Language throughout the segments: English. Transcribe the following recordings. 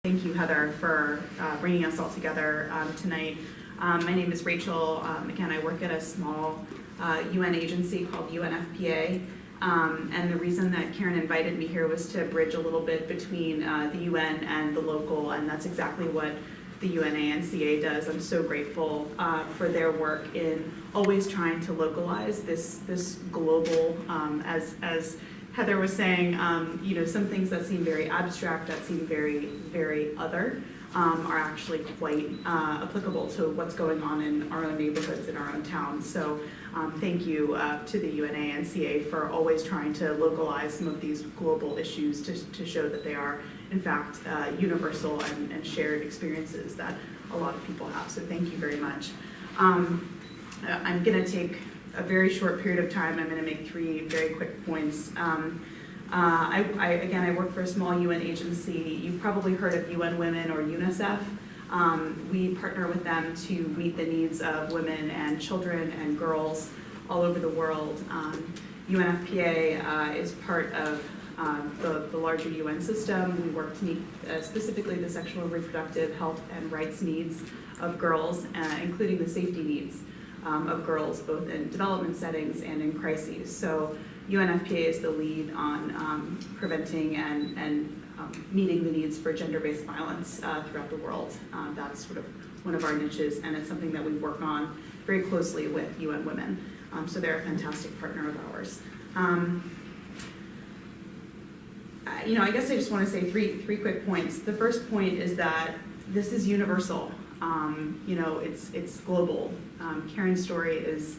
Thank you, Heather, for bringing us all together tonight. My name is Rachel. Again, I work at a small UN agency called UNFPA. And the reason that Karen invited me here was to bridge a little bit between the UN and the local, and that's exactly what the UNANCA does. I'm so grateful for their work in always trying to localize this global, as Heather was saying, some things that seem very abstract, that seem very, very other, are actually quite applicable to what's going on in our own neighborhoods, in our own towns. So thank you to the UNANCA for always trying to localize some of these global issues to show that they are, in fact, universal and shared experiences that a lot of people have. So thank you very much. I'm going to take a very short period of time. I'm going to make three very quick points. I work for a small UN agency. You've probably heard of UN Women or UNICEF. We partner with them to meet the needs of women and children and girls all over the world. UNFPA is part of the larger UN system. We work to meet specifically the sexual and reproductive health and rights needs of girls, including the safety needs of girls, both in development settings and in crises. So UNFPA is the lead on preventing and meeting the needs for gender-based violence throughout the world. That's sort of one of our niches, and it's something that we work on very closely with UN Women. So they're a fantastic partner of ours. I guess I just want to say three quick points. The first point is that this is universal. It's global. Karen's story is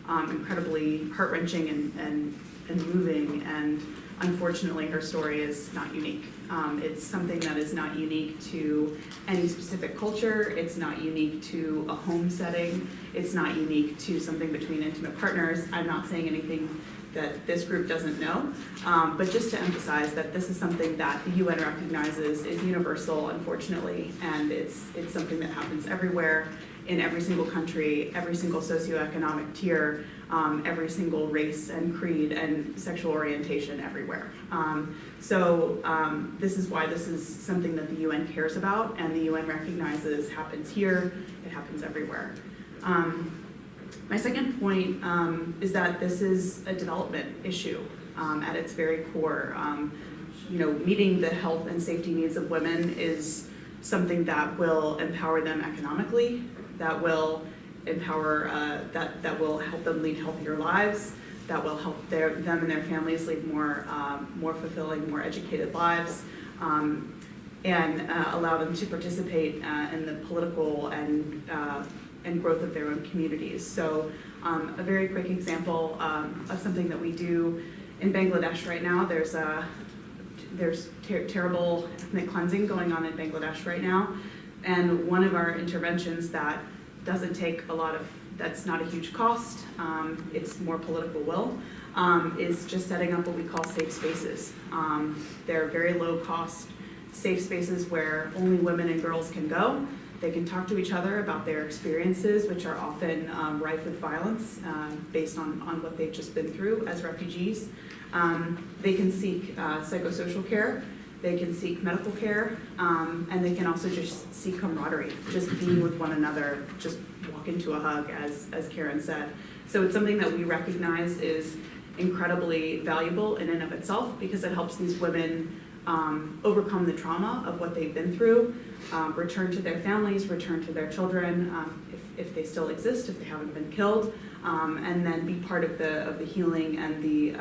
incredibly heart-wrenching and moving, and unfortunately her story is not unique. It's something that is not unique to any specific culture. It's not unique to a home setting. It's not unique to something between intimate partners. I'm not saying anything that this group doesn't know, but just to emphasize that this is something that the UN recognizes is universal, unfortunately, and it's something that happens everywhere, in every single country, every single socioeconomic tier, every single race and creed and sexual orientation everywhere. This is why this is something that the UN cares about, and the UN recognizes happens here, it happens everywhere. My second point is that this is a development issue at its very core. Meeting the health and safety needs of women is something that will empower them economically, that will empower, that will help them lead healthier lives, that will help them and their families lead more fulfilling, more educated lives, and allow them to participate in the political and growth of their own communities. So a very quick example of something that we do in Bangladesh right now. There's terrible ethnic cleansing going on in Bangladesh right now. And one of our interventions that doesn't take that's not a huge cost, it's more political will, is just setting up what we call safe spaces. They're very low cost safe spaces where only women and girls can go. They can talk to each other about their experiences, which are often rife with violence based on what they've just been through as refugees. They can seek psychosocial care, they can seek medical care, and they can also just seek camaraderie, just being with one another, just walk into a hug, as Karen said. So it's something that we recognize is incredibly valuable in and of itself, because it helps these women overcome the trauma of what they've been through, return to their families, return to their children, if they still exist, if they haven't been killed, and then be part of the healing and the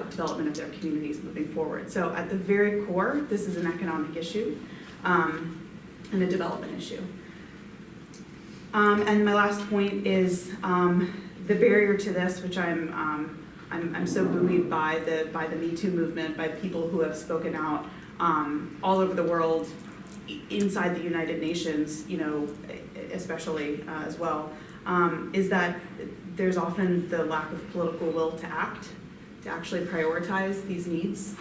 development of their communities moving forward. So at the very core, this is an economic issue and a development issue. And my last point is the barrier to this, which I'm so buoyed by the Me Too movement, by people who have spoken out all over the world, inside the United Nations, especially as well, is that there's often the lack of political will to act, to actually prioritize these needs.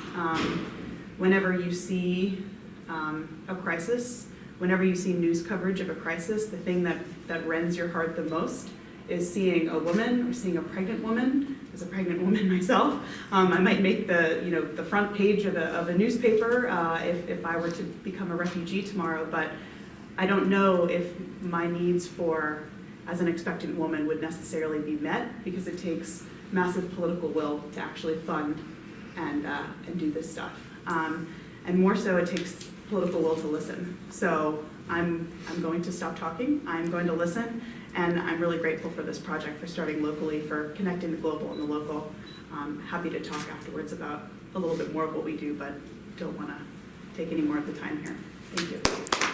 Whenever you see a crisis, whenever you see news coverage of a crisis, the thing that rends your heart the most is seeing a woman or seeing a pregnant woman, as a pregnant woman myself, I might make the front page of a newspaper if I were to become a refugee tomorrow, but I don't know if my needs as an expectant woman would necessarily be met, because it takes massive political will to actually fund and do this stuff. And more so, it takes political will to listen. So I'm going to stop talking, I'm going to listen, and I'm really grateful for this project, for starting locally, for connecting the global and the local. Happy to talk afterwards about a little bit more of what we do, but don't want to take any more of the time here. Thank you.